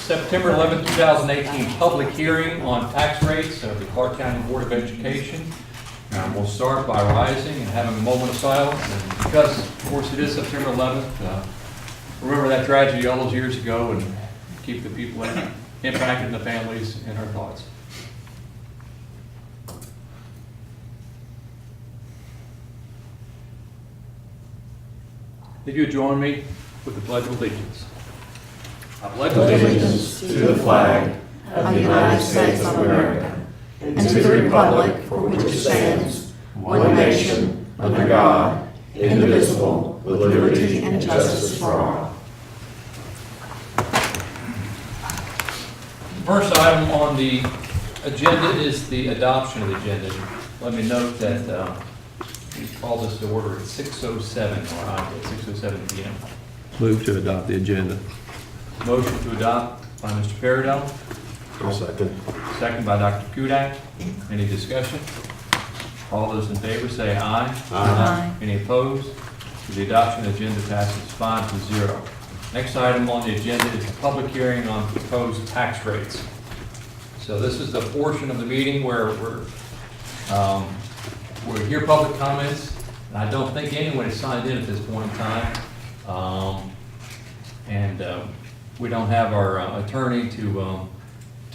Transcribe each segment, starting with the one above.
September 11th, 2018, public hearing on tax rates of the Clark County Board of Education. We'll start by rising and having a moment of silence. And because, of course, it is September 11th, remember that tragedy all those years ago and keep the people impacted and the families in our thoughts. If you would join me with the Pledge of Allegiance. I pledge allegiance to the flag of the United States of America and to the republic for which it stands, one nation, under God, indivisible, with liberty and justice for all. First item on the agenda is the adoption of the agenda. Let me note that we called this to order at 6:07, or at 6:07 p.m. Move to adopt the agenda. Motion to adopt by Mr. Paradell. Second. Second by Dr. Kudak. Any discussion? All those in favor say aye. Aye. Any opposed? The adoption agenda passes 5-0. Next item on the agenda is the public hearing on proposed tax rates. So this is the portion of the meeting where we'll hear public comments, and I don't think anyone has signed in at this point in time. We don't have our attorney to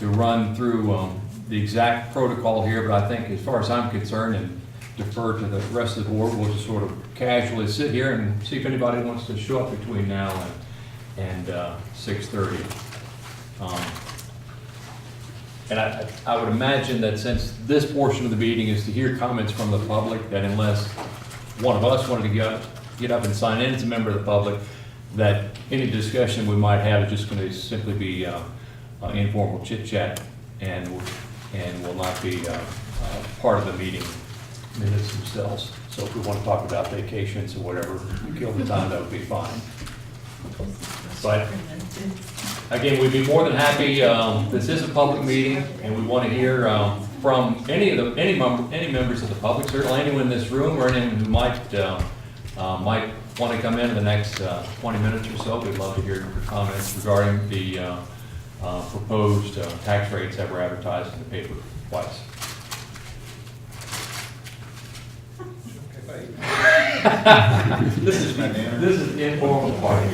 run through the exact protocol here, but I think as far as I'm concerned, and defer to the rest of the board, we'll just sort of casually sit here and see if anybody wants to show up between now and 6:30. And I would imagine that since this portion of the meeting is to hear comments from the public, that unless one of us wanted to get up and sign in as a member of the public, that any discussion we might have is just going to simply be informal chit chat and will not be part of the meeting minutes themselves. So if we want to talk about vacations or whatever, kill the time, that would be fine. But again, we'd be more than happy. This is a public meeting, and we want to hear from any members of the public, certainly anyone in this room or anyone who might want to come in the next 20 minutes or so. We'd love to hear your comments regarding the proposed tax rates that were advertised in the paper twice. This is informal party.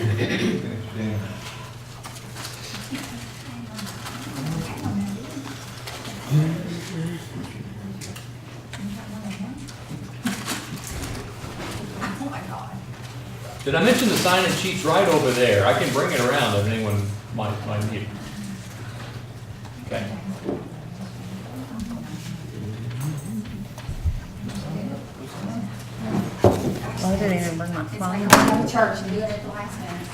Did I mention the sign-in sheet's right over there? I can bring it around if anyone might need it. Okay. Well, I didn't even bring my It's like phone. going to church and doing it at the last minute.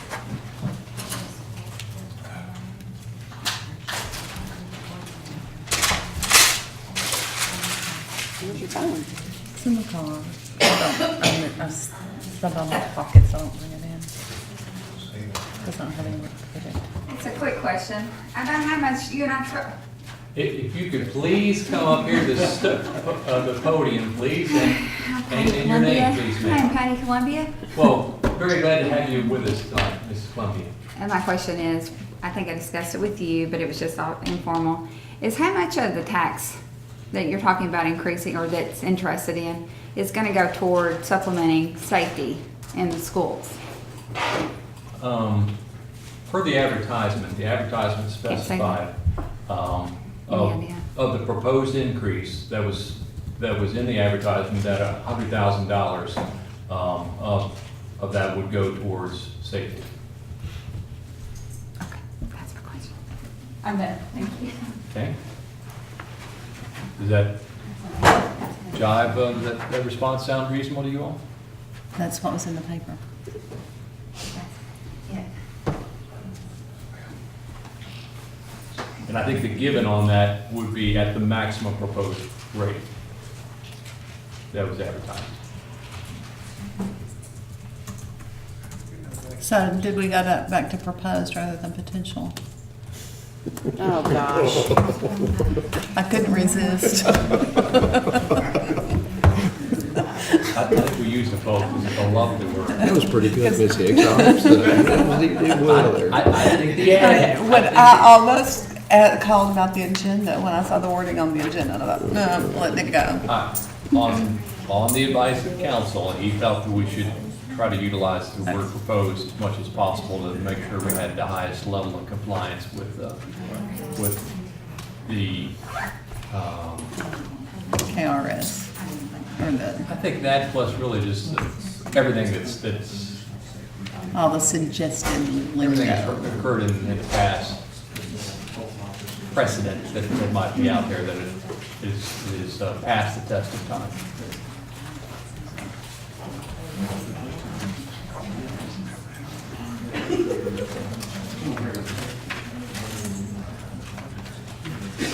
Where's your phone? It's in the car. I stubbed on my pocket, so I don't bring it in. Because I don't have anywhere to put it. It's a quick question. About how much you and I If you could please come up here to the podium, please, and your name, please, I am ma'am. Patty Columbia. Well, very glad to have you with us tonight, Mrs. Columbia. And my question is, I think I discussed it with you, but it was just all informal, is how much of the tax that you're talking about increasing or that's interested in is going to go toward supplementing safety in the schools? Per the advertisement specified of the proposed increase that was in the advertisement, that $100,000 of that would go towards safety. Okay, that's my question. I'm done, thank you. Okay? Does that jive, does that response sound reasonable to you all? That's what was in the paper. Yeah. And I think the given on that would be at the maximum proposed rate that was advertised. So did we go back to proposed rather than potential? Oh, gosh. I couldn't resist. I think we use the folks. It's a lovely word. That was pretty good, Miss Hicks. I hope so. He did well there. I think the ad. When I almost called about the agenda, when I saw the wording on the agenda, and I thought, no, I'm letting it go. On the advice of council, he felt that we should try to utilize the word proposed as much as possible to make sure we had the highest level of compliance with the, KRS. Or the, I think that plus really just everything that's all the suggested everything that's lingo. occurred in the past, precedent that might be out there that is past the test of time.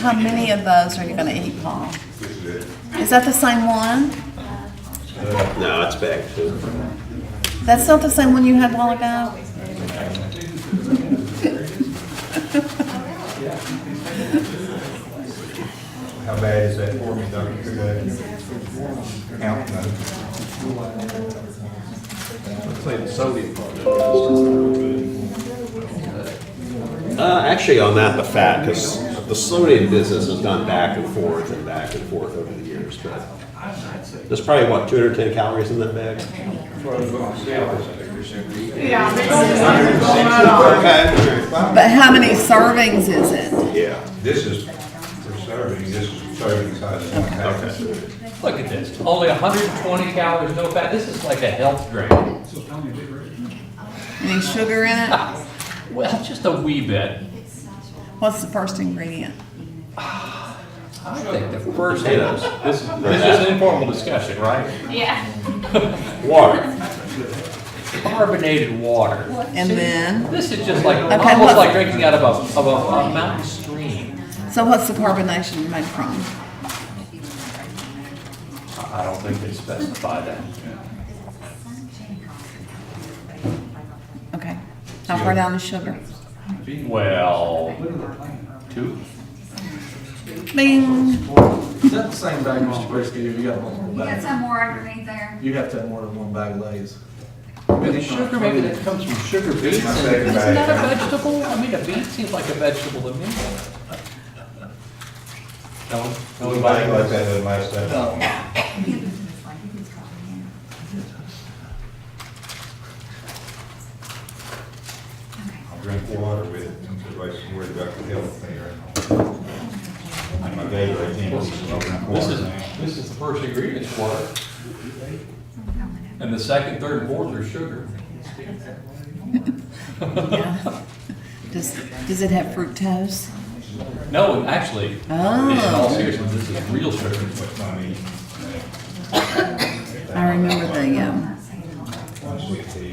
How many of those are you gonna eat, Paul? Is that the same one? No, it's back to. That's not the same one you had a while ago? How bad is that for me, Dr. Trudell? Count those. I'd say the sodium actually on that, the fat, because the sodium business has gone back and forth over the years, but there's probably, what, 210 calories in that bag? Okay. But how many servings is it? Yeah. This is for serving, this is serving size. Okay. Look at this, only 120 calories, no fat. This is like a health drink. Any sugar in it? Well, just a wee bit. What's the first ingredient? I think the first is, this is just an informal discussion, right? Water. Carbonated water. And then, This is just like, Okay, almost what- like drinking out of a mountain stream. so what's the carbonation made from? I don't think they specify that. Okay. How far down is sugar? Well, 2? Bing. Is that the same bag, Mr. Brisky? You got multiple You got bags? some more underneath there? You have to have more than one bag of Lay's. The sugar, maybe that comes from sugar beets. My Isn't second that bag. a vegetable? I mean, a beet seems like a vegetable to me. No one Nobody like that with my stuff. I'll drink water with it, everybody's worried about the health thing right now. My Gatorade, I can't just open water. This is the first ingredient, is water. And the second, third, and fourth are sugar. Does it have fructose? No, actually, in all Oh, seriousness, this is real sugar. I remember Sweet tea.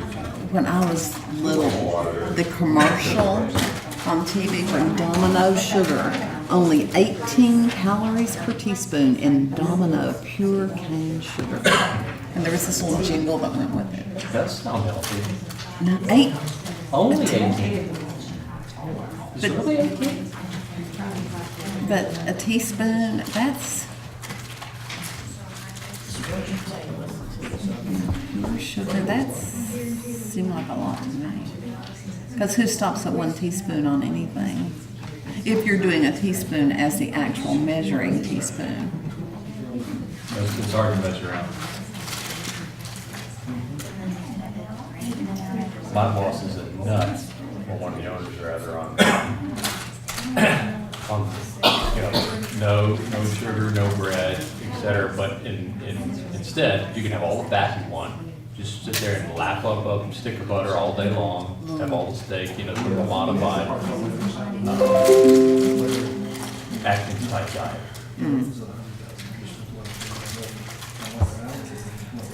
when I was little, the commercial on TV for Domino sugar, only 18 calories per teaspoon in Domino pure cane sugar. And there was this little jingle that went with it. That sounds healthy. No, 8, Only 18. Is it really 18? but a teaspoon, that's pure sugar, that's seemed like a lot to me. Because who stops at 1 teaspoon on anything? If you're doing a teaspoon as the actual measuring teaspoon. It's hard to measure out. My boss is a nut, or one of the owners rather, on no sugar, no bread, etc. But instead, you can have all the fat you want. Just sit there and lap up a stick of butter all day long, have all the steak, sort of a modified Atkins type diet.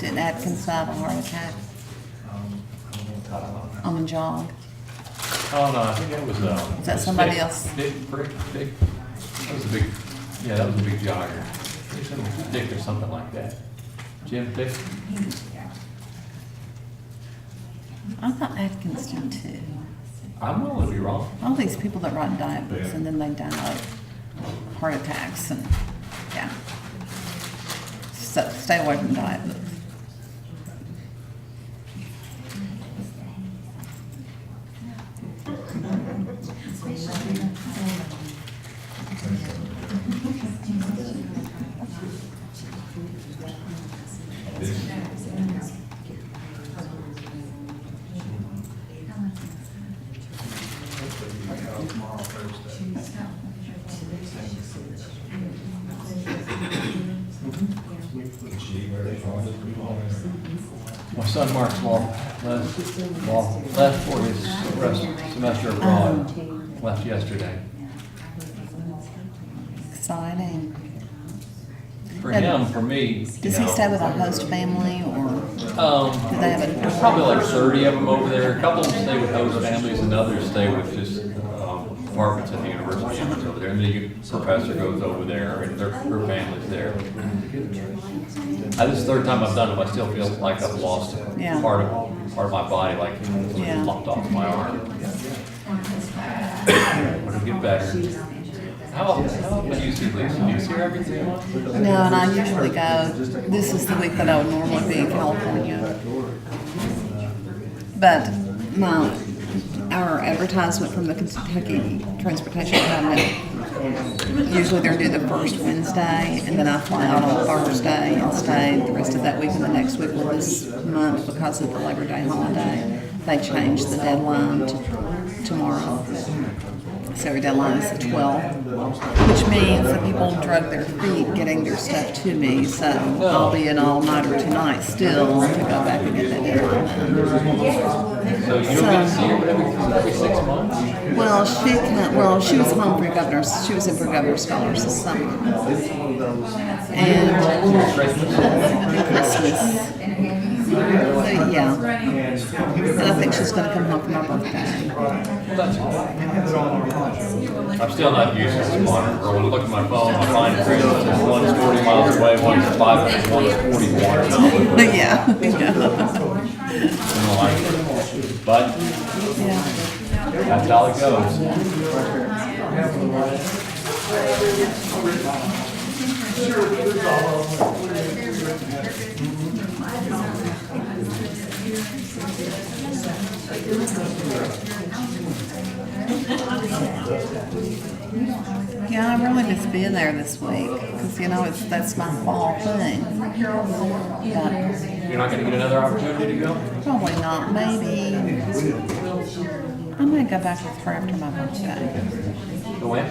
Did Atkins have a heart attack on the jog? Oh, no, I think that was, Is that somebody else? Big, that was a big, yeah, that was a big jogger. Dick or something like that. Jim Dick? I thought Atkins did too. I'm willing to be wrong. All these people that write diet books and then they die of heart attacks and, yeah. So stay away from diet books. son Mark's left for his semester abroad, left yesterday. Exciting. For him, for me, Does he stay with a host family or do they have there's a? probably like 30 of them over there. A couple of them stay with host families and others stay with just apartments at the university over there. And the professor goes over there and her family's there. This is the third time I've done it. I still feel like I've lost Yeah. part of my body, like it's Yeah. lopped off my arm. But it'll get better. How often do you see Lisa? Do you see her every 3 months? No, and I usually go, this is the week that I would normally be in California. But our advertisement from the Kentucky Transportation Cabinet, usually they're due the first Wednesday, and then I fly out on Thursday and stay the rest of that week and the next week. Well, this month, because of the Labor Day holiday, they changed the deadline to tomorrow. So our deadline is the 12th, which means that people drug their feet getting their stuff to me. So I'll be an all-nighter tonight still to go back and get that deadline. So you don't get to see her every 6 months? Well, she was home for governor's. She was in for governor's scholars this summer, and Christmas. So, yeah, and I think she's going to come home for my birthday. I'm still not used to this modern world. When I look at my phone, I find it one's 40 miles away, one's 5 minutes, one's 44. Yeah, But yeah. that's how it goes. Yeah, I really miss being there this week because that's my fall thing. But You're not going to get another opportunity to go? probably not. Maybe I might go back with her after my birthday. Go when?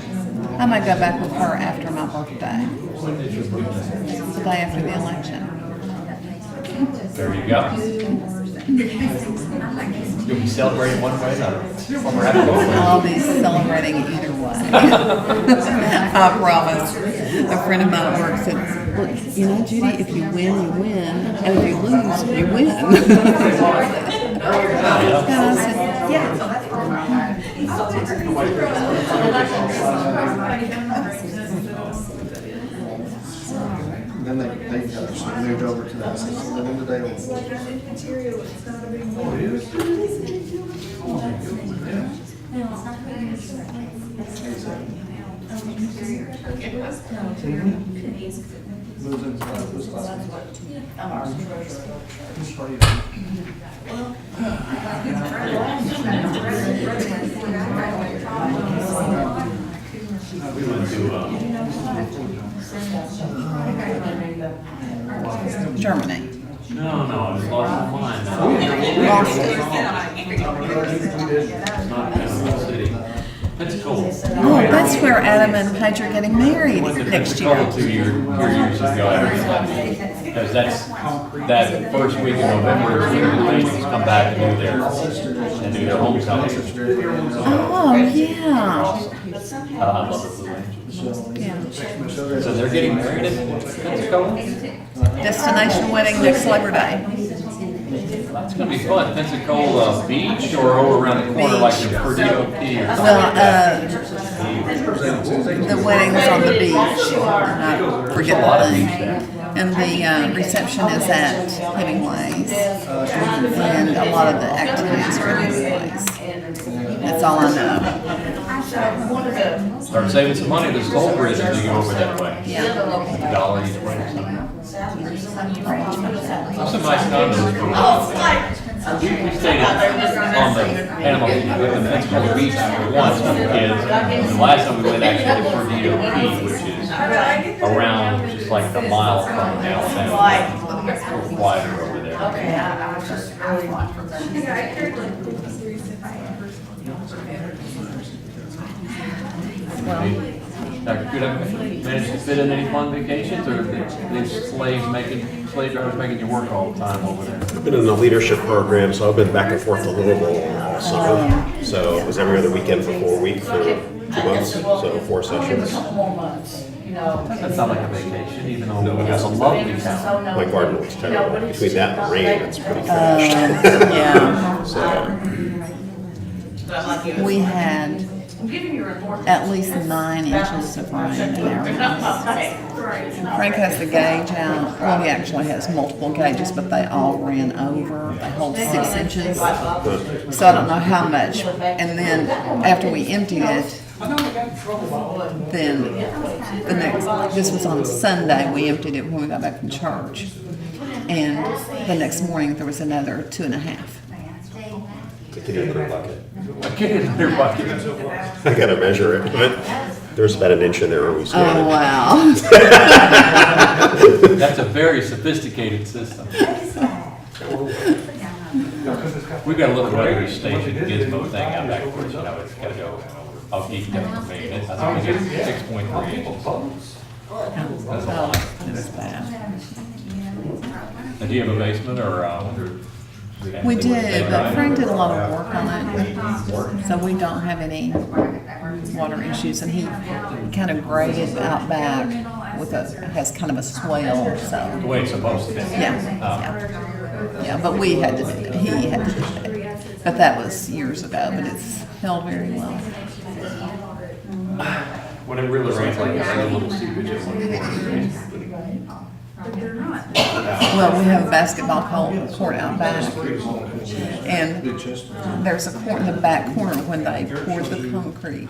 I might go back with her after my birthday, When is your birthday? the day after the election. There you go. You'll be celebrating one way or another. Or perhaps both ways. I'll be celebrating either way. I promise. A friend of mine at work said, "Look, Judy, if you win, you win, and if you lose, you win." And I said, "Yeah." Then they moved over to that system, and then today moves into this class. We went to, Germany. no, I was lost my mind. Lost it. It's not Panama City. Pensacola. Oh, that's where Adam and Paige are getting married Went to next year. Pensacola 2 years ago. Because that's that first week in November, the ladies come back and do their homecoming. Oh, yeah. I love the Blue Angels. Yeah. So they're getting married in Pensacola? Destination wedding next Labor Day. It's gonna be fun. Pensacola Beach or over around the corner like in Perdido Key or something Well, like that? the wedding's on the beach. I forget A lot the of beach name. there. And the reception is at Hemingway's. And a lot of the activities are at Hemingway's. That's all I know. Start saving some money. There's a toll bridge as you go over that way. Yeah. $1 each way or something. There's some nice condos. We stayed on the Panama Pensacola Beach once with the kids. And the last time we went actually to Perdido Key, which is around just like a mile from Alabama. Quieter over there. Well, Dr. Good, have you managed to fit in any fun vacations, or are these slave drivers making you work all the time over there? I've been in the leadership program, so I've been back and forth to Louisville all summer. So it was every other weekend for 4 weeks for 2 months, so 4 sessions. Doesn't sound like a vacation, even though it's a lovely town. My garden looks terrible. Between that and rain, it's pretty trashed. Yeah, So, we had at least 9 inches of rain in our house. Frank has the gauge out, well, he actually has multiple gauges, but they all ran over, they hold 6 inches. So I don't know how much, and then after we emptied it, then the next, this was on Sunday, we emptied it when we got back from church. And the next morning, there was another 2.5. can you put a bucket? I get in their bucket. I gotta measure it, but there's about an inch in there when we Oh, started. wow. That's a very sophisticated system. We've got a little weather station gizmo thing out back there, so it's gotta go. I'll keep that for me. I think it's 6.3 inches. That's a lot. It's bad. And do you have a basement or? We did, but Frank did a lot of work on it, so we don't have any water issues, and he kind of graded out back with has kind of a swell, The so, way it's supposed to be. yeah. Yeah, but we had to do it, he had to do it. But that was years ago, but it's held very well. When it really rains like this, I get a little seepage at one point. Well, we have a basketball court out back, and there's a court in the back corner when they poured the concrete.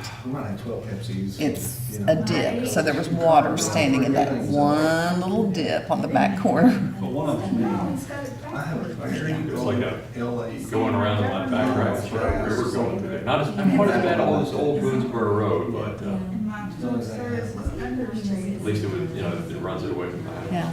It's a dip, so there was water standing in that one little dip on the back corner. It's like a going around in my back right, it's like a river going through there. Not quite as bad as old Boonesboro Road, but at least it was, it runs it away from the house. Yeah.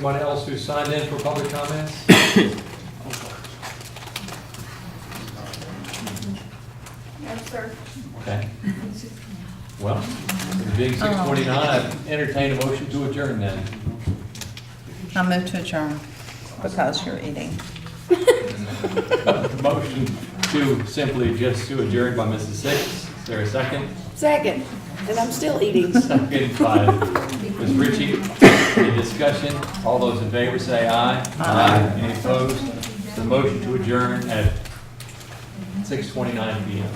anyone else who signed in for public comments? No, sir. Okay. Well, it being 6:29, I entertain a motion to adjourn then. I move to adjourn because you're eating. The motion to simply just to adjourn by Mrs. Six. Is there a second? Second, and I'm still eating. Second by Ms. Ritchie. Any discussion? All those in favor say aye. Aye. Any opposed? The motion to adjourn at 6:29 PM.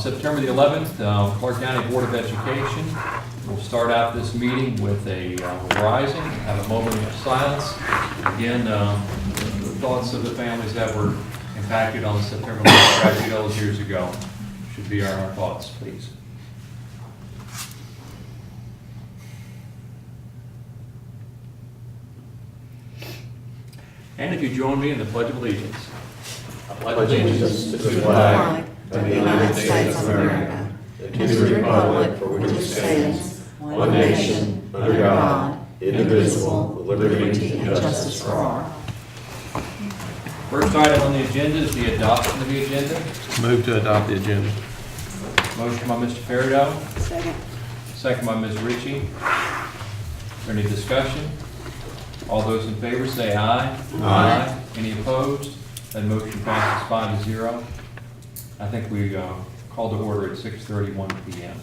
September the 11th, Clark County Board of Education. We'll start out this meeting with a rising, have a moment of silence. Again, the thoughts of the families that were impacted on the September 11th tragedy all those years ago should be our thoughts, please. And if you join me in the Pledge of Allegiance. I pledge allegiance to the flag of the United States of America, and to the republic for which it stands, one nation, under God, indivisible, with liberty and justice for all. First item on the agenda is the adoption of the agenda. Move to adopt the agenda. Motion by Mr. Peridot, Second. second by Ms. Ritchie. Is there any discussion? All those in favor say aye. Aye. Any opposed? That motion passes 5-0. I think we called to order at 6:31 PM.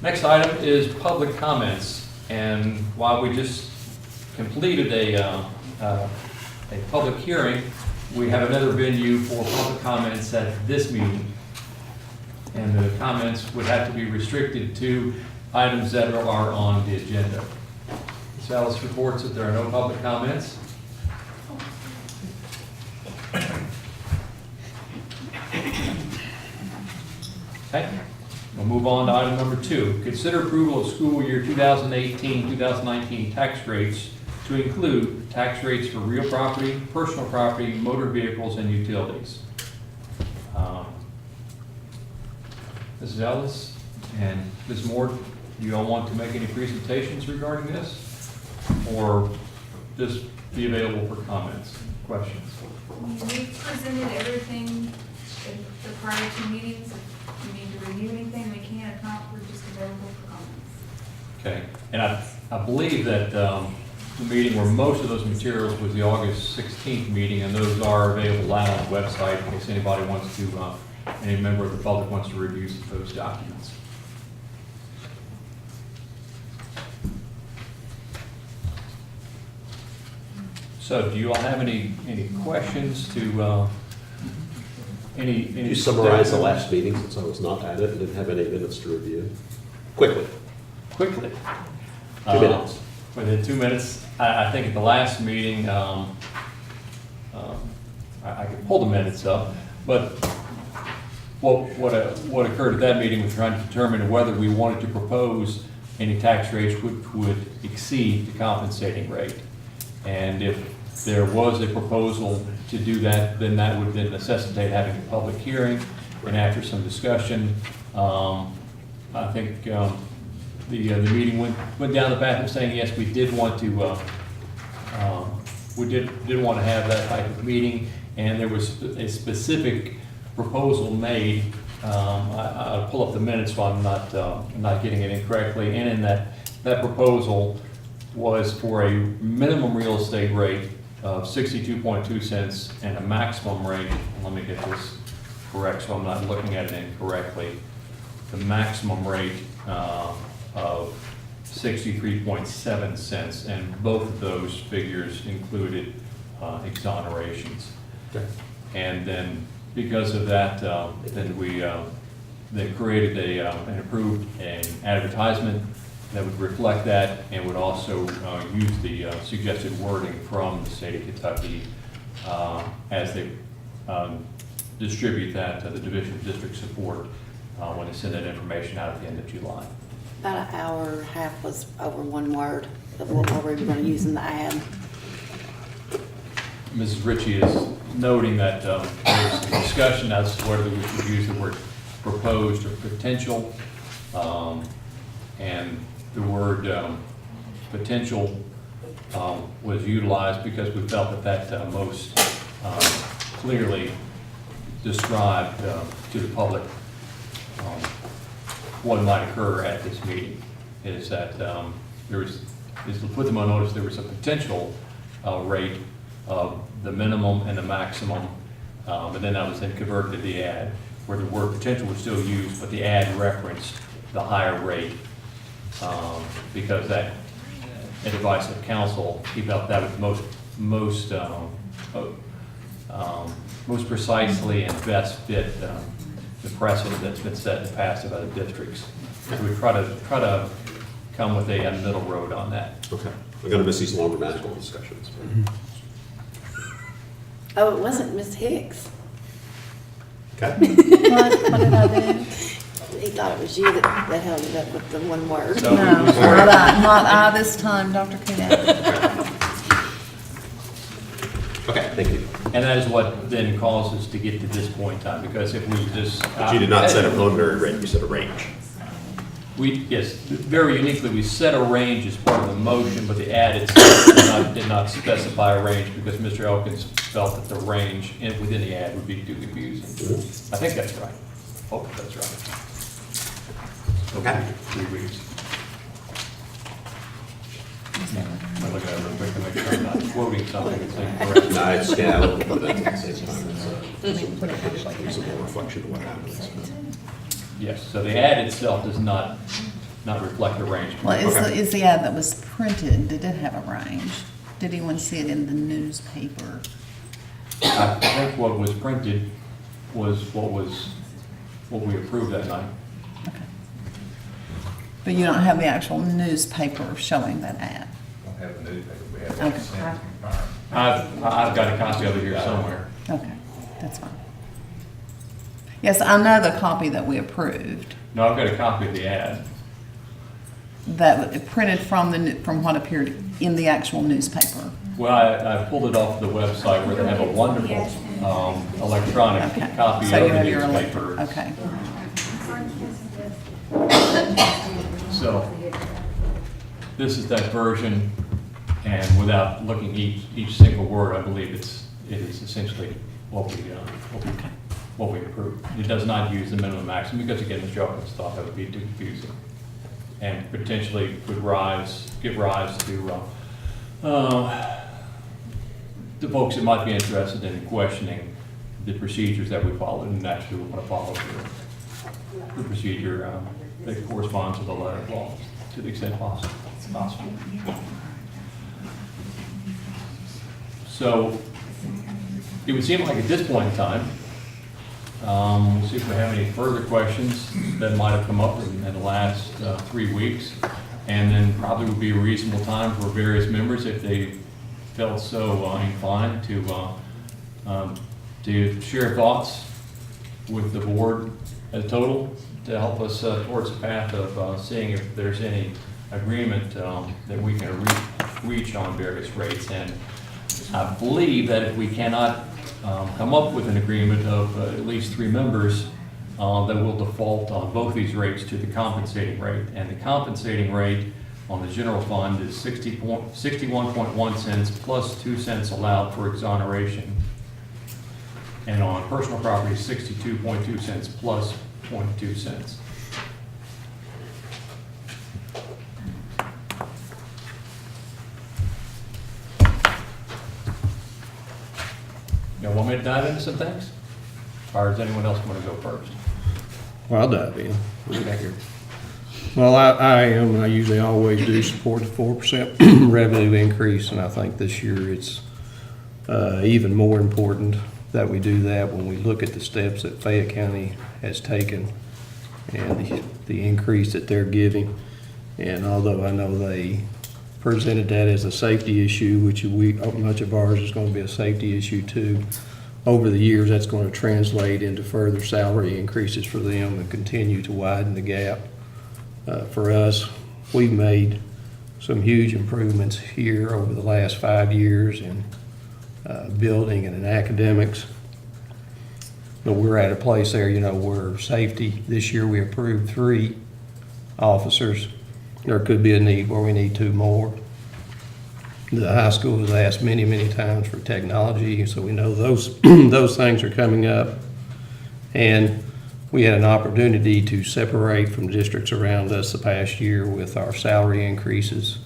Next item is public comments. And while we just completed a public hearing, we have another venue for public comments at this meeting. And the comments would have to be restricted to items that are on the agenda. Ms. Ellis reports that there are no public comments. Okay, we'll move on to item number 2. Consider approval of school year 2018-2019 tax rates to include tax rates for real property, personal property, motor vehicles, and utilities. Mrs. Ellis and Ms. Moore, do you all want to make any presentations regarding this? Or just be available for comments, questions? We presented everything at the prior 2 meetings. If you need to review anything, we can. If not, we're just available for comments. Okay, and I believe that the meeting where most of those materials was the August 16th meeting, and those are available out on the website in case anybody wants to, any member of the public wants to review those documents. So do you all have any questions to, any? Can you summarize the last meeting since I was not at it and didn't have any minutes to review? Quickly. Quickly. 2 minutes. Within 2 minutes, I think at the last meeting, I could pull the minutes up. But what occurred at that meeting was trying to determine whether we wanted to propose any tax rates which would exceed the compensating rate. And if there was a proposal to do that, then that would then necessitate having a public hearing. And after some discussion, I think the meeting went down the path of saying, yes, we did want to did want to have that type of meeting, and there was a specific proposal made. I'll pull up the minutes so I'm not getting it incorrectly. And in that proposal was for a minimum real estate rate of 62.2 cents and a maximum rate. Let me get this correct so I'm not looking at it incorrectly. The maximum rate of 63.7 cents, and both of those figures included exonerations. Okay. And then because of that, then they created and approved an advertisement that would reflect that and would also use the suggested wording from the state of Kentucky as they distribute that to the Division of District Support when they send that information out at the end of July. About an hour and a half was over one word of what we were going to use in the ad. Mrs. Ritchie is noting that there's some discussion as to whether we should use the word proposed or potential. And the word potential was utilized because we felt that most clearly described to the public what might occur at this meeting. Is that is to put them on notice there was a potential rate of the minimum and the maximum, but then that was then converted to the ad, where the word potential was still used, but the ad referenced the higher rate, because that advice of counsel, he felt that was most precisely and best fit the precedent that's been set in the past of other districts. So we try to come with a middle road on that. Okay. We're going to miss these longer magical discussions. Oh, it wasn't Miss Hicks. Okay. What did I do? He thought it was you that held it up with the one word. So No, not I this time, Dr. Kudak. Okay, thank you. And that is what then caused us to get to this point in time, because if we just. But you did not set a preliminary rate, you set a range. Yes, very uniquely, we set a range as part of the motion, but the ad itself did not specify a range because Mr. Elkins felt that the range within the ad would be too confusing. I think that's right. Hope that's right. Okay. 3 weeks. I'm looking at it real quick to make sure I'm not quoting something that's incorrect. No, it's, yeah, a little bit of that at the same time. It's a more reflection of what happens. Yes, so the ad itself does not reflect the range. Well, is the ad that was printed, did it have a range? Did anyone see it in the newspaper? I think what was printed was what we approved that night. Okay. But you don't have the actual newspaper showing that ad? Don't have a newspaper, we have Okay. a sentencing firm. I've got a copy of it here somewhere. Okay, that's fine. Yes, I know the copy that we approved, No, I've got a copy of the ad. that printed from what appeared in the actual newspaper. Well, I pulled it off the website where they have a wonderful electronic Okay. copy So you of the have your newspaper. Okay. So this is that version, and without looking each single word, I believe it is essentially what we approved. It does not use the minimum maximum because again, Mr. Elkins thought that would be too confusing and potentially would give rise to the folks that might be interested in questioning the procedures that we followed, and naturally we want to follow the procedure that corresponds to the letter of law to the extent possible. So it would seem like at this point in time, we'll see if we have any further questions that might have come up in the last 3 weeks. And then probably would be a reasonable time for various members, if they felt so inclined, to share thoughts with the board as a total to help us towards the path of seeing if there's any agreement that we can reach on various rates. And I believe that if we cannot come up with an agreement of at least 3 members, that will default on both these rates to the compensating rate. And the compensating rate on the general fund is 61.1 cents plus 2 cents allowed for exoneration. And on personal property, 62.2 cents plus 0.2 cents. You want me to dive into some things? Or does anyone else want to go first? Well, I'll dive in. Well, I usually always do support the 4% revenue increase, and I think this year it's even more important that we do that when we look at the steps that Fayette County has taken and the increase that they're giving. And although I know they presented that as a safety issue, which much of ours is going to be a safety issue too, over the years that's going to translate into further salary increases for them and continue to widen the gap. For us, we've made some huge improvements here over the last 5 years in building and in academics. But we're at a place there, where safety, this year we approved 3 officers. There could be a need where we need 2 more. The high school has asked many, many times for technology, so we know those those things are coming up. And we had an opportunity to separate from districts around us the past year with our salary increases.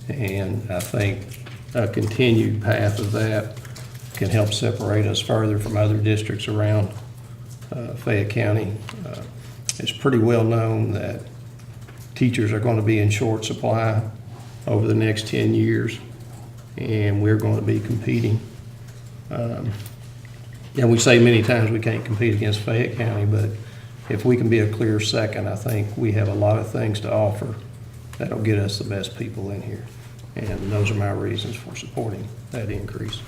And I think a continued path of that can help separate us further from other districts around Fayette County. It's pretty well known that teachers are going to be in short supply over the next 10 years, and we're going to be competing. And we say many times we can't compete against Fayette County, but if we can be a clear second, I think we have a lot of things to offer that'll get us the best people in here. And those are my reasons for supporting that increase.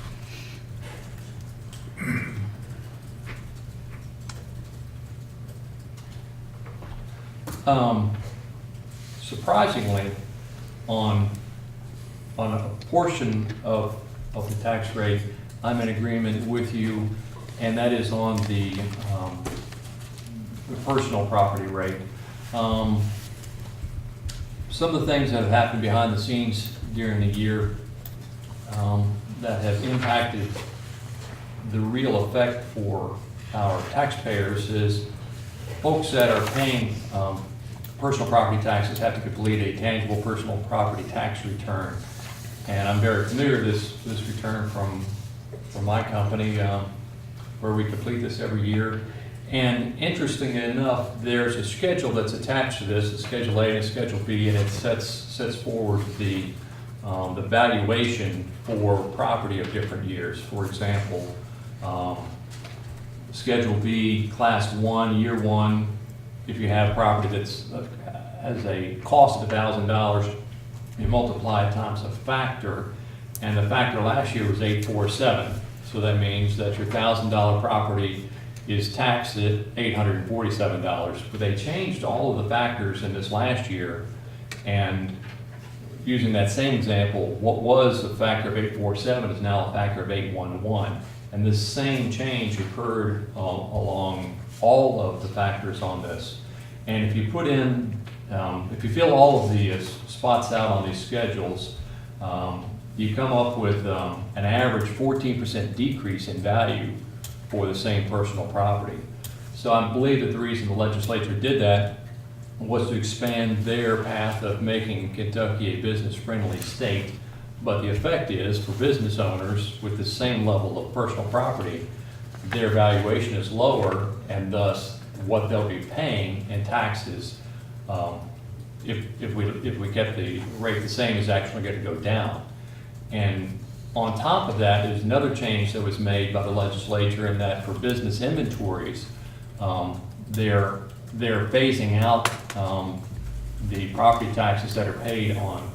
Surprisingly, on a portion of the tax rate, I'm in agreement with you, and that is on the personal property rate. Some of the things that have happened behind the scenes during the year that have impacted the real effect for our taxpayers is folks that are paying personal property taxes have to complete a tangible personal property tax return. And I'm very familiar with this return from my company, where we complete this every year. And interestingly enough, there's a schedule that's attached to this, a Schedule A and a Schedule B, and it sets forward the valuation for property of different years. For example, Schedule B, Class 1, Year 1, if you have property that's has a cost of $1,000, you multiply it times a factor, and the factor last year was 847. So that means that your $1,000 property is taxed at $847. But they changed all of the factors in this last year, and using that same example, what was a factor of 847 is now a factor of 811. And this same change occurred along all of the factors on this. And if you put in, if you fill all of the spots out on these schedules, you come up with an average 14% decrease in value for the same personal property. So I believe that the reason the legislature did that was to expand their path of making Kentucky a business-friendly state. But the effect is, for business owners with the same level of personal property, their valuation is lower, and thus what they'll be paying in taxes, if we kept the rate the same, is actually going to go down. And on top of that, there's another change that was made by the legislature, in that for business inventories, they're phasing out the property taxes that are paid on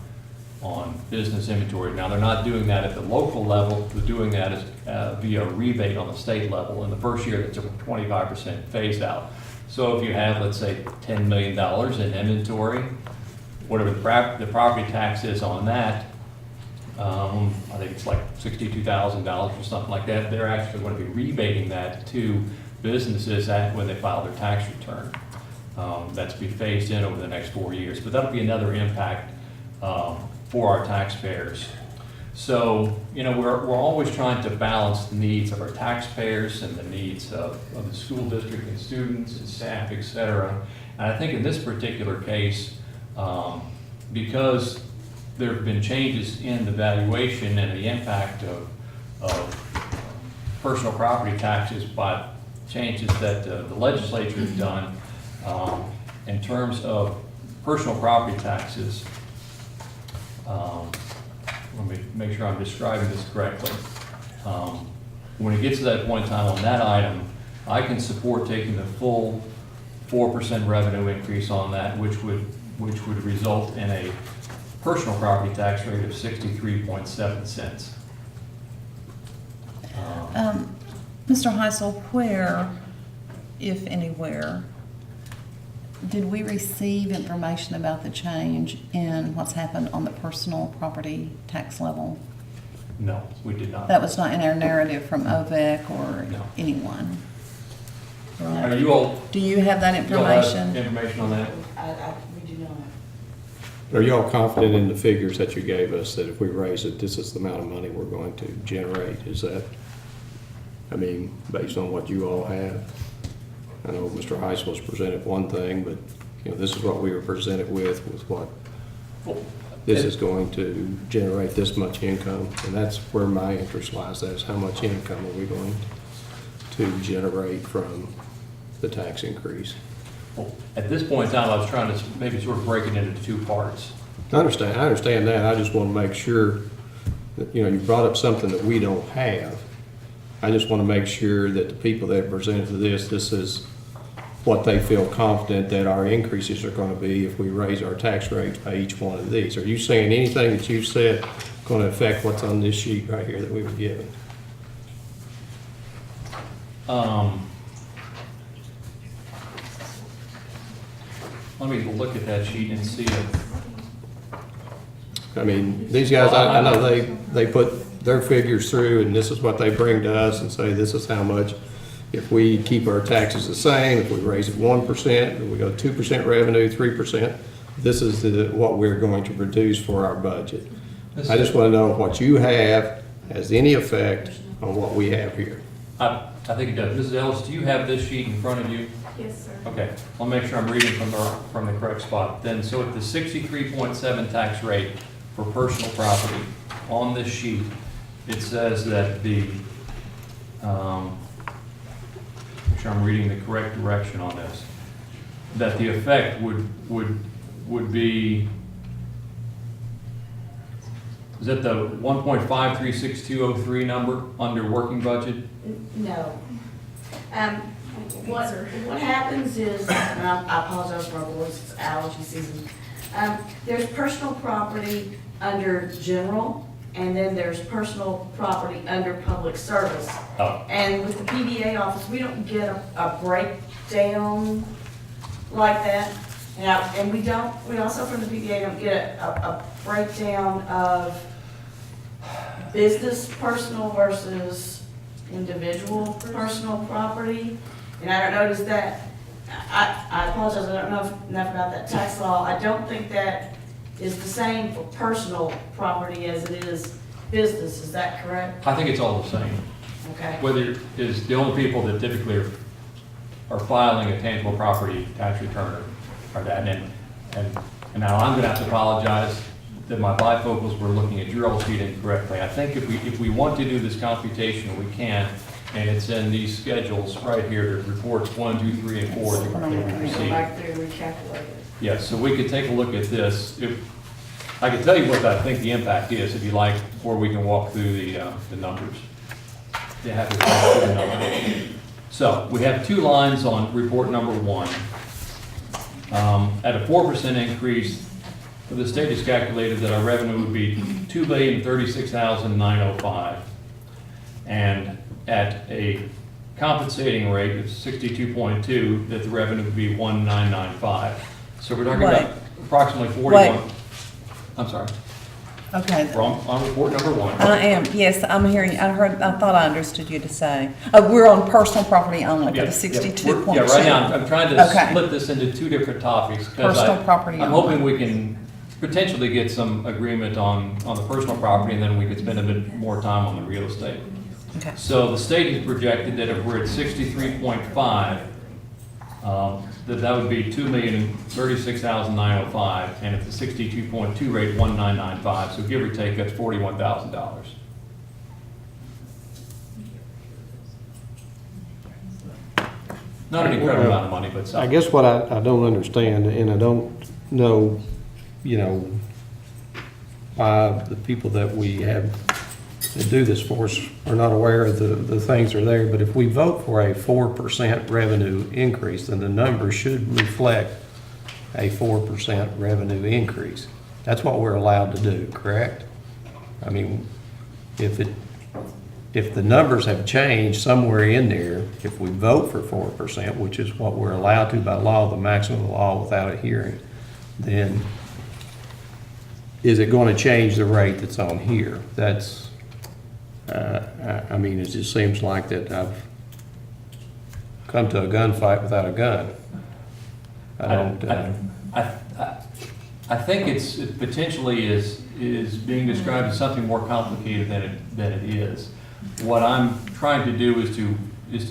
on business inventory. Now, they're not doing that at the local level, they're doing that as via rebate on the state level. In the first year, that's a 25% phase out. So if you have, let's say, $10 million in inventory, whatever the property tax is on that, I think it's like $62,000 or something like that, they're actually going to be rebating that to businesses when they file their tax return. That's to be phased in over the next 4 years, but that'll be another impact for our taxpayers. So, we're always trying to balance the needs of our taxpayers and the needs of the school district and students and staff, et cetera. And I think in this particular case, because there have been changes in the valuation and the impact of personal property taxes by changes that the legislature has done, in terms of personal property taxes, let me make sure I'm describing this correctly. When it gets to that point in time on that item, I can support taking the full 4% revenue increase on that, which would result in a personal property tax rate of 63.7 cents. Mr. Heisel, where, if anywhere, did we receive information about the change in what's happened on the personal property tax level? No, we did not. That was not in our narrative from OVEC or No. anyone? Are Right. you all, Do you have that you all have information? information on that? We do not. Are you all confident in the figures that you gave us, that if we raise it, this is the amount of money we're going to generate? Is that, based on what you all have? I know Mr. Heisel was presented one thing, but, this is what we were presented with what this is going to generate this much income. And that's where my interest lies, that is how much income are we going to generate from the tax increase? At this point in time, I was trying to maybe sort of break it into two parts. I understand that. I just want to make sure that, you brought up something that we don't have. I just want to make sure that the people that presented to this is what they feel confident that our increases are going to be if we raise our tax rates by each one of these. Are you saying anything that you've said going to affect what's on this sheet right here that we were given? Let me look at that sheet and see it. These guys, I know they put their figures through, and this is what they bring to us and say, this is how much. If we keep our taxes the same, if we raise it 1%, if we go 2% revenue, 3%, this is what we're going to produce for our budget. I just want to know what you have has any effect on what we have here. I think it does. Mrs. Ellis, do you have this sheet in front of you? Yes, sir. Okay, I'll make sure I'm reading from the correct spot. Then, so at the 63.7 tax rate for personal property, on this sheet, it says that the, make sure I'm reading the correct direction on this, that the effect would be, is that the 1.536203 number under working budget? No. What happens is, and I apologize for my voice, it's allergy season. There's personal property under general, and then there's personal property under public service. Oh. And with the PDA office, we don't get a breakdown like that. And we also from the PDA don't get a breakdown of business personal versus individual personal property. And I don't notice that, I apologize, I don't know enough about that tax law. I don't think that is the same for personal property as it is business, is that correct? I think it's all the same. Okay. Whether is the only people that typically are filing a tangible property tax return are that. And now I'm gonna have to apologize that my bifocals were looking at your old sheet incorrectly. I think if we want to do this computation, we can, and it's in these schedules right here, the reports 1, 2, 3, and 4 that we Go received. back there and recalculate it. Yes, so we could take a look at this. I can tell you what I think the impact is, if you like, or we can walk through the numbers. They have to walk through the numbers. So we have two lines on report number 1. At a 4% increase, the state has calculated that our revenue would be $2,036,905. And at a compensating rate of 62.2, that the revenue would be 1,995. So we're talking about approximately 41. I'm sorry, Okay, wrong, on report number one. I am, yes, I'm hearing, you. I thought I understood you to say, oh, we're on personal property only for Yeah, the yeah, 62.2. Yeah, right now, I'm trying to Okay. split this into two different topics. 'Cause Personal property I'm only. hoping we can potentially get some agreement on the personal property, and then we could spend a bit more time on the real estate. Okay. So the state has projected that if we're at 63.5, that would be 2,036,905, and at the 62.2 rate, 1,995. So give or take, that's $41,000. Not an incredible amount of money, but I some. guess what I don't understand, and I don't know, why the people that we have that do this for us are not aware of the things that are there, but if we vote for a 4% revenue increase, then the numbers should reflect a 4% revenue increase. That's what we're allowed to do, correct? I mean, if the numbers have changed somewhere in there, if we vote for 4%, which is what we're allowed to by law, the maximum law without a hearing, then is it going to change the rate that's on here? That's, I mean, it just seems like that I've come to a gunfight without a gun. I think it potentially is being described as something more complicated than it is. What I'm trying to do is to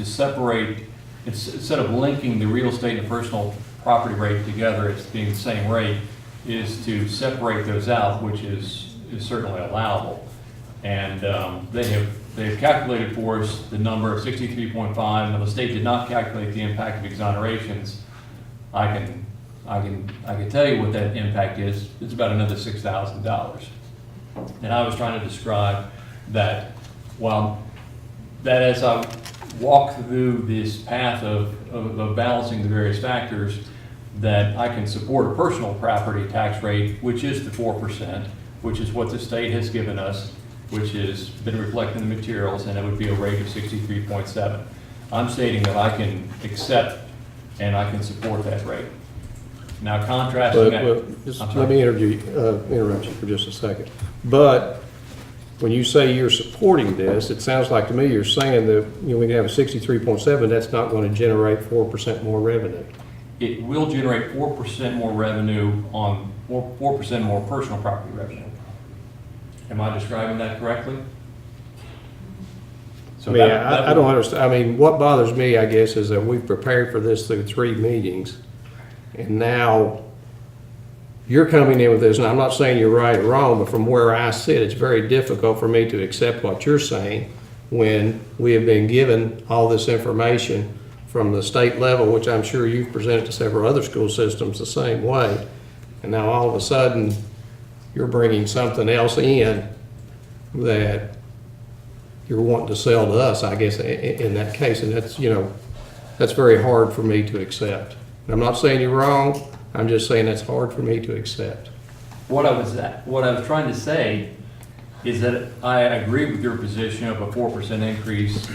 separate, instead of linking the real estate and personal property rate together as being the same rate, is to separate those out, which is certainly allowable. And they've calculated for us the number of 63.5. Now, the state did not calculate the impact of exonerations. I can tell you what that impact is. It's about another $6,000. And I was trying to describe that, that as I walk through this path of balancing the various factors, that I can support a personal property tax rate, which is the 4%, which is what the state has given us, which has been reflected in the materials, and it would be a rate of 63.7. I'm stating that I can accept and I can support that rate. Now contrasting that. Just I'm let sorry. me interrupt you for just a second. But when you say you're supporting this, it sounds like to me you're saying that, we can have a 63.7, that's not going to generate 4% more revenue. It will generate 4% more revenue on 4% more personal property revenue. Am I describing that correctly? So I don't understand. I mean, what bothers me, I guess, is that we've prepared for this through 3 meetings, and now you're coming in with this, and I'm not saying you're right or wrong, but from where I sit, it's very difficult for me to accept what you're saying when we have been given all this information from the state level, which I'm sure you've presented to several other school systems the same way, and now all of a sudden, you're bringing something else in that you're wanting to sell to us, I guess, in that case. And that's, that's very hard for me to accept. I'm not saying you're wrong. I'm just saying that's hard for me to accept. What I was trying to say is that I agree with your position of a 4% increase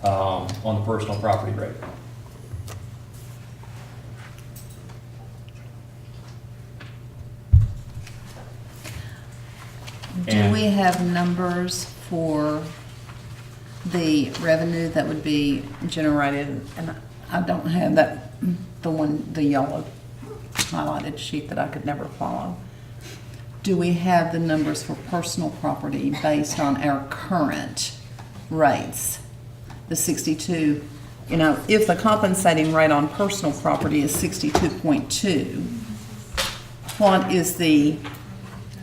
on the personal property rate. Do we have numbers for the revenue that would be generated? And I don't have that, the yellow highlighted sheet that I could never follow. Do we have the numbers for personal property based on our current rates? The 62, if the compensating rate on personal property is 62.2, what is the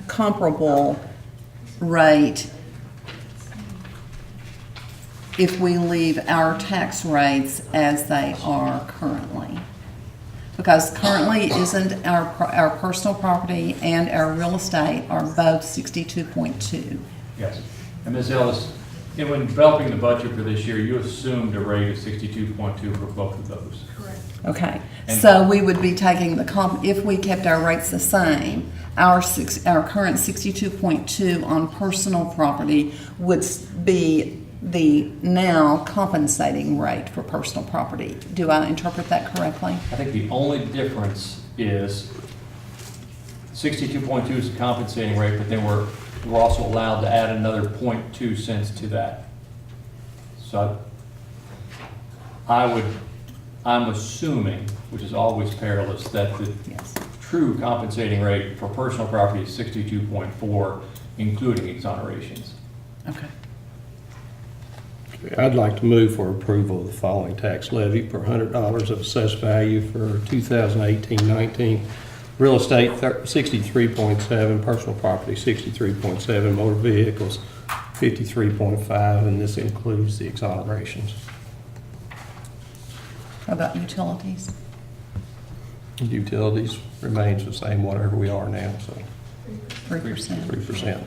comparable rate if we leave our tax rates as they are currently? Because currently, isn't our personal property and our real estate are both 62.2? Yes. And Ms. Ellis, And when developing the budget for this year, you assumed a rate of 62.2 for both of those. Correct. Okay, And- so we would be taking if we kept our rates the same, our current 62.2 on personal property would be the now compensating rate for personal property. Do I interpret that correctly? I think the only difference is 62.2 is the compensating rate, but then we're also allowed to add another 0.2 cents to that. So I'm assuming, which is always perilous, that the Yes. true compensating rate for personal property is 62.4, including exonerations. Okay. I'd like to move for approval of the following tax levy per $100 of assessed value for 2018-19. Real estate, 63.7, personal property, 63.7, motor vehicles, 53.5, and this includes the exonerations. How about utilities? Utilities remains the same, whatever we are now, so 3%. 3%.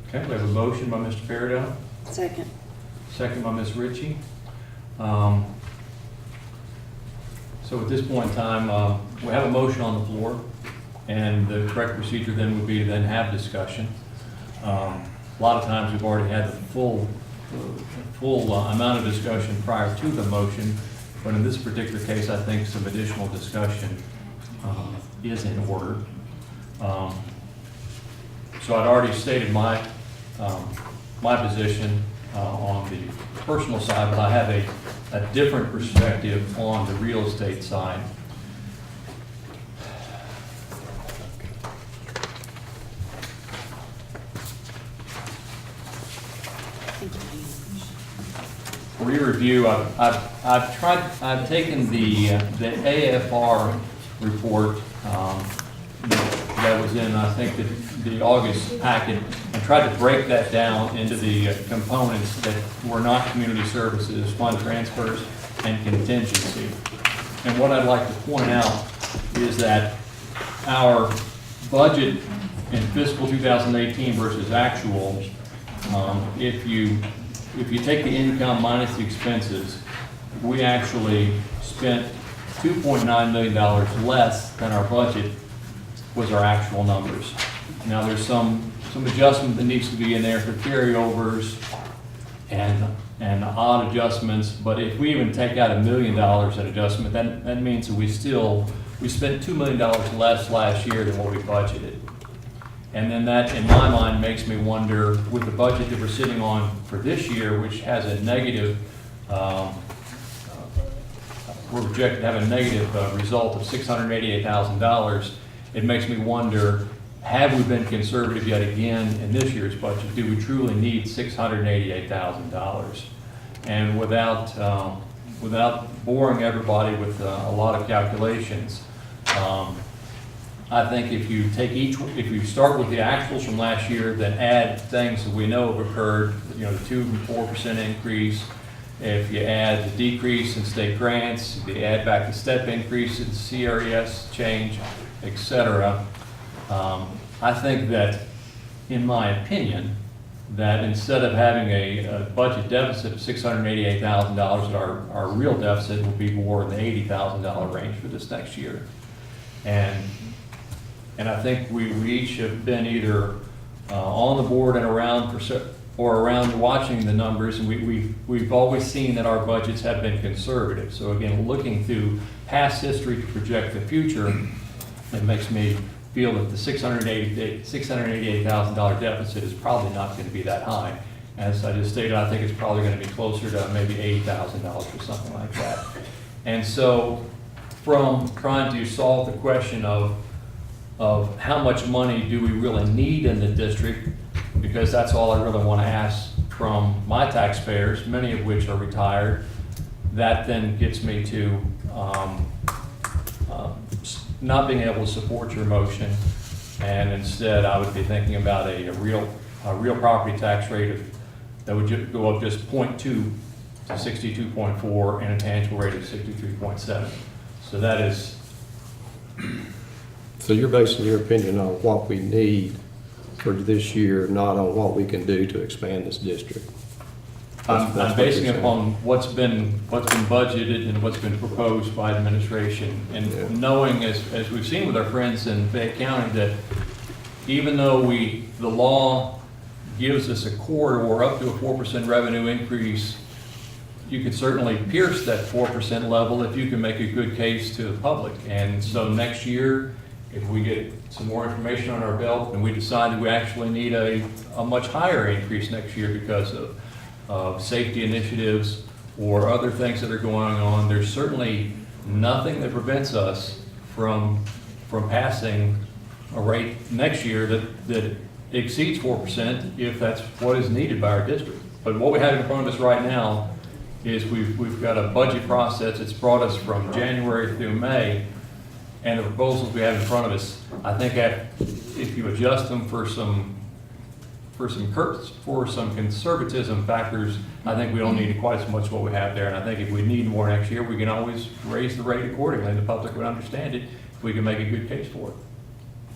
Okay, we have a motion by Mr. Faraday, Second. second by Ms. Ritchie. So at this point in time, we have a motion on the floor, and the correct procedure then would be to then have discussion. A lot of times, we've already had the full amount of discussion prior to the motion, but in this particular case, I think some additional discussion is in order. So I'd already stated my position on the personal side, but I have a different perspective on the real estate side. For your review, I've taken the AFR report that was in, I think, the August packet, and tried to break that down into the components that were not community services, fund transfers, and contingency. And what I'd like to point out is that our budget in fiscal 2018 versus actual, if you take the income minus the expenses, we actually spent $2.9 million less than our budget was our actual numbers. Now, there's some adjustment that needs to be in there for carryovers and odd adjustments, but if we even take out $1 million in adjustment, that means that we spent $2 million less last year than what we budgeted. And then that, in my mind, makes me wonder, with the budget that we're sitting on for this year, which has a negative, we're projected to have a negative result of $688,000, it makes me wonder, have we been conservative yet again in this year's budget? Do we truly need $688,000? And without boring everybody with a lot of calculations, I think if you start with the actuals from last year, then add things that we know have occurred, the 2% and 4% increase. If you add the decrease in state grants, if you add back the step increase in CRES change, et cetera, I think that, in my opinion, that instead of having a budget deficit of $688,000, that our real deficit will be more in the $80,000 range for this next year. And I think we each have been either on the board and around around watching the numbers, and we've always seen that our budgets have been conservative. So again, looking through past history to project the future, it makes me feel that the $688,000 deficit is probably not going to be that high. As I just stated, I think it's probably going to be closer to maybe $80,000 or something like that. And so, from trying to solve the question of how much money do we really need in the district, because that's all I really want to ask from my taxpayers, many of which are retired, that then gets me to not being able to support your motion, and instead I would be thinking about a real property tax rate that would go up just 0.2 to 62.4 and a tangible rate of 63.7. So that is, So you're basing your opinion on what we need for this year, not on what we can do to expand this district. That's I'm what basing you're it upon what's been budgeted and what's been proposed by administration. Yeah. And knowing, as we've seen with our friends in Fayette County, that even though the law gives us a corridor up to a 4% revenue increase, you could certainly pierce that 4% level if you can make a good case to the public. And so next year, if we get some more information on our belt and we decide that we actually need a much higher increase next year because of safety initiatives or other things that are going on, there's certainly nothing that prevents us from passing a rate next year that exceeds 4% if that's what is needed by our district. But what we have in front of us right now is we've got a budget process that's brought us from January through May, and the proposals we have in front of us, I think if you adjust them for some conservatism factors, I think we don't need quite as much what we have there. And I think if we need more next year, we can always raise the rate accordingly. The public would understand it if we can make a good case for it.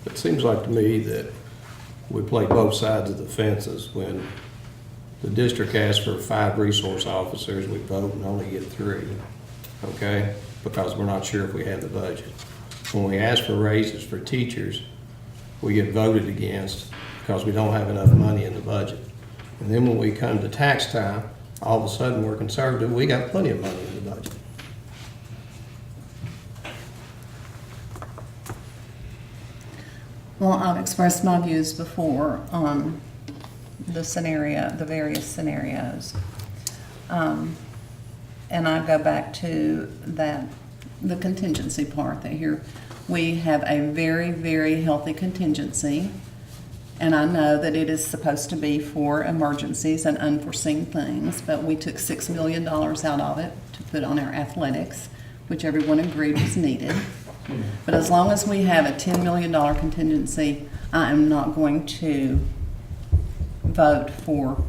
It seems like to me that we play both sides of the fences. When the district asks for 5 resource officers, we vote and only get 3, okay? Because we're not sure if we have the budget. When we ask for raises for teachers, we get voted against because we don't have enough money in the budget. And then when we come to tax time, all of a sudden we're conservative, we got plenty of money in the budget. Well, I've expressed my views before on the various scenarios. And I go back to the contingency part that here, we have a very, very healthy contingency. And I know that it is supposed to be for emergencies and unforeseen things, but we took $6 million out of it to put on our athletics, which everyone agreed was needed. But as long as we have a $10 million contingency, I am not going to vote for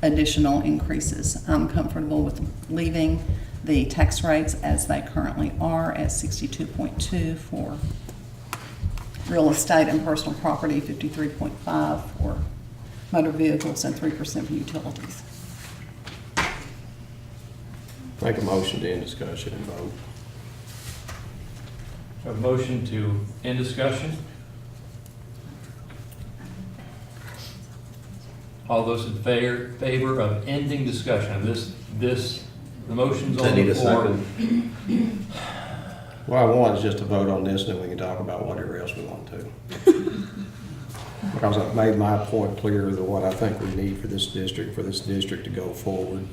additional increases. I'm comfortable with leaving the tax rates as they currently are at 62.2 for real estate and personal property, 53.5 for motor vehicles, and 3% for utilities. Make a motion to end discussion and vote. A motion to end discussion. All those in favor of ending discussion, the motion's Does that on need the a floor. second? What I want is just to vote on this, and then we can talk about whatever else we want to. Because I've made my point clear that what I think we need for this district to go forward.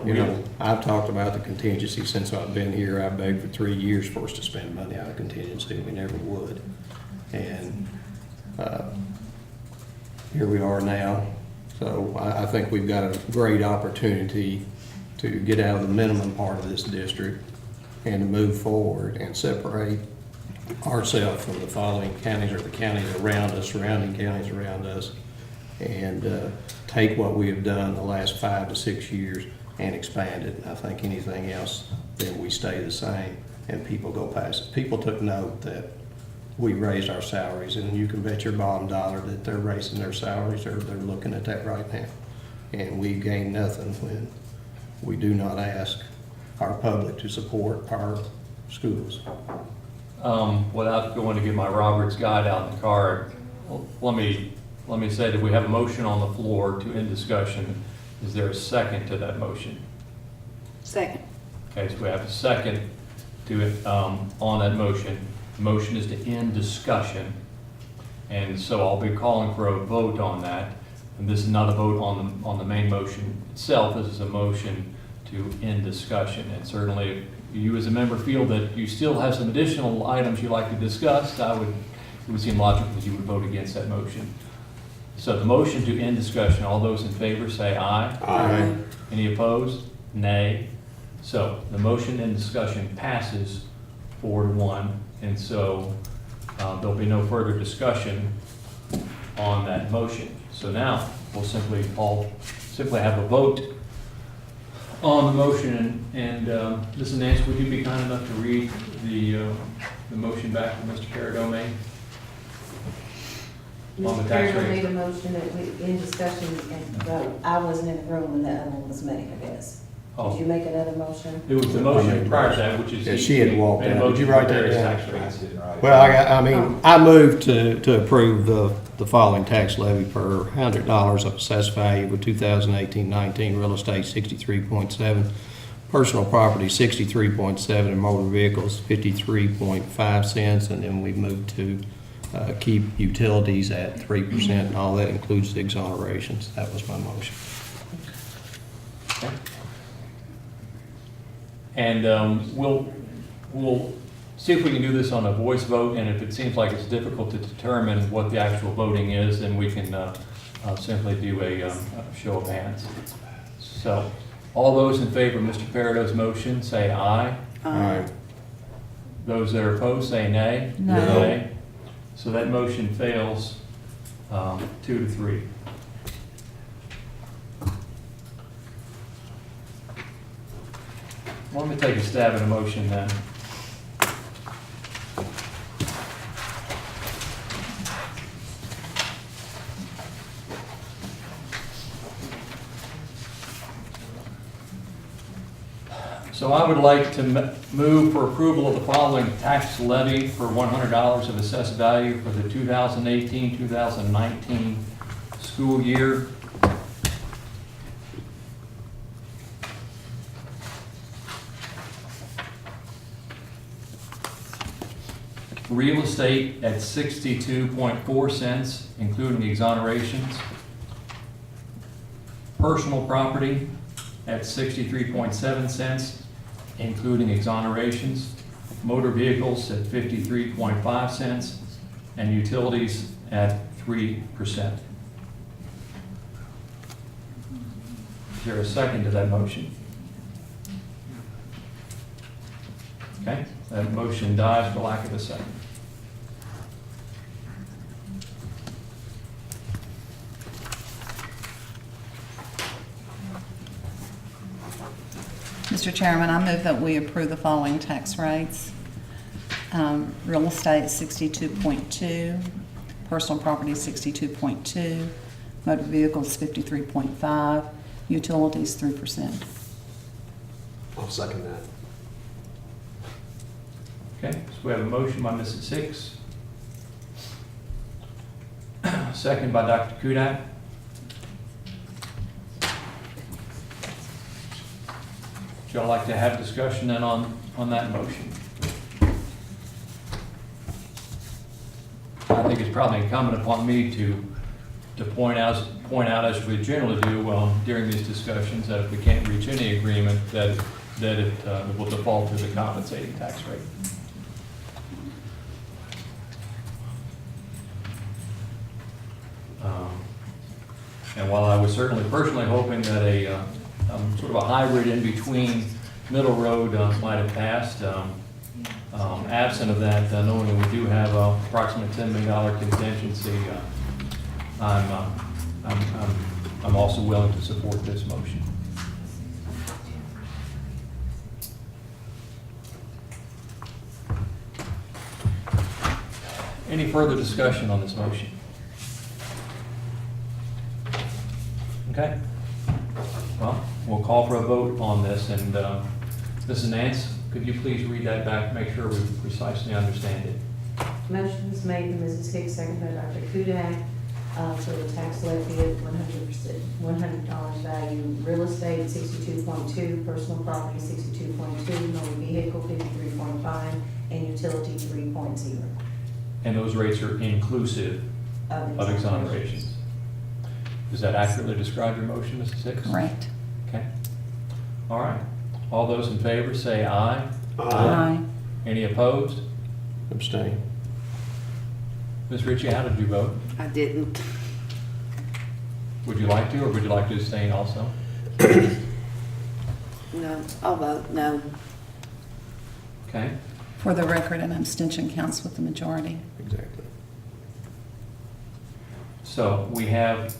You know, I've talked about the contingency since I've been here. I've begged for 3 years for us to spend money out of contingency, and we never would. And here we are now. So I think we've got a great opportunity to get out of the minimum part of this district and to move forward and separate ourselves from the following counties or the counties around us, surrounding counties around us, and take what we have done the last 5 to 6 years and expand it. I think anything else, then we stay the same and people go past it. People took note that we raised our salaries, and you can bet your bottom dollar that they're raising their salaries, or they're looking at that right now. And we gain nothing when we do not ask our public to support our schools. Without going to get my Roberts guide out in the car, let me say that we have a motion on the floor to end discussion. Is there a second to that motion? Second. Okay, so we have a second to it, on that motion. The motion is to end discussion. And so I'll be calling for a vote on that. And this is not a vote on the main motion itself. This is a motion to end discussion. And certainly, if you as a member feel that you still have some additional items you'd like to discuss, it would seem logical that you would vote against that motion. So the motion to end discussion, all those in favor say aye. Aye. Any opposed? Nay. So the motion and discussion passes 4-1. And so there'll be no further discussion on that motion. So now we'll simply have a vote on the motion. And Mrs. Nance, would you be kind enough to read the motion back to Mr. Carradome? on the Mr. tax Chairman, I rate? made a motion that we, in discussion and vote. I wasn't in the room when that other one was made, I guess. Oh. Did you make another motion? It was the motion prior to that, which is. Yeah, she had walked made a out. Did motion you write for that various down? tax rates. Well, I moved to approve the following tax levy per $100 of assessed value with 2018-19 real estate 63.7, personal property 63.7, and motor vehicles 53.5 cents, and then we moved to keep utilities at 3%, and all that includes the exonerations. That was my motion. Okay. And we'll see if we can do this on a voice vote, and if it seems like it's difficult to determine what the actual voting is, then we can simply do a show of hands. So, all those in favor of Mr. Peridot's motion, say aye. Aye. Those that are opposed, say nay. No. Nay. So that motion fails 2-3. Well, let me take a stab at a motion then. So I would like to move for approval of the following tax levy for $100 of assessed value for the 2018-2019 school year. Real estate at 62.4 cents, including exonerations. Personal property at 63.7 cents, including exonerations. Motor vehicles at 53.5 cents, and utilities at 3%. Is there a second to that motion? Okay, that motion dies for lack of a second. Mr. Chairman, I move that we approve the following tax rates. Real estate 62.2, personal property 62.2, motor vehicles 53.5, utilities 3%. I'll second that. Okay, so we have a motion by Mrs. Hicks. Second by Dr. Kudak. Would y'all like to have discussion then on that motion? I think it's probably incumbent upon me to point out as we generally do during these discussions, that if we can't reach any agreement, that it will default to the compensating tax rate. And while I was certainly personally hoping that a sort of a hybrid in between middle road might have passed, absent of that, knowing that we do have approximately $10 million contingency, I'm also willing to support this motion. Any further discussion on this motion? Okay. Well, we'll call for a vote on this, and Mrs. Nance, could you please read that back, make sure we precisely understand it? Motion was made by Mrs. Hicks, second by Dr. Kudak, for the tax levy at $100 value. Real estate 62.2, personal property 62.2, motor vehicle 53.5, and utility 3.0. And those rates are inclusive of exonerations. Does that accurately describe your motion, Mrs. Hicks? Correct. Okay. All right. All those in favor say aye. Aye. Any opposed? Abstain. Ms. Ritchie, how did you vote? I didn't. Would you like to, or would you like to abstain also? No, I'll vote no. Okay. For the record, an abstention counts with the majority. Exactly. So we have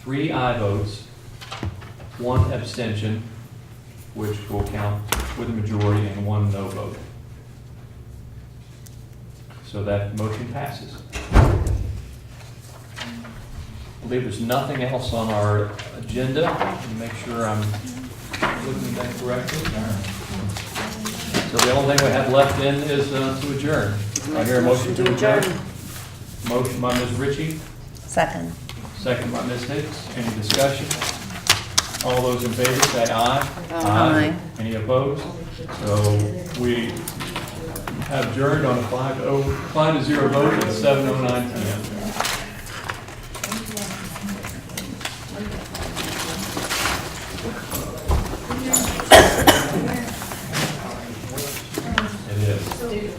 3 aye votes, 1 abstention, which will count with a majority, and 1 no vote. So that motion passes. believe there's nothing else on our agenda. Let me make sure I'm looking at that correctly. So the only thing we have left in is to adjourn. I hear a motion to adjourn. Motion by Ms. Ritchie, Second. second by Ms. Hicks. Any discussion? All those in favor say aye. Aye. Any opposed? So we have adjourned on a 5-0 vote at 7:09 PM.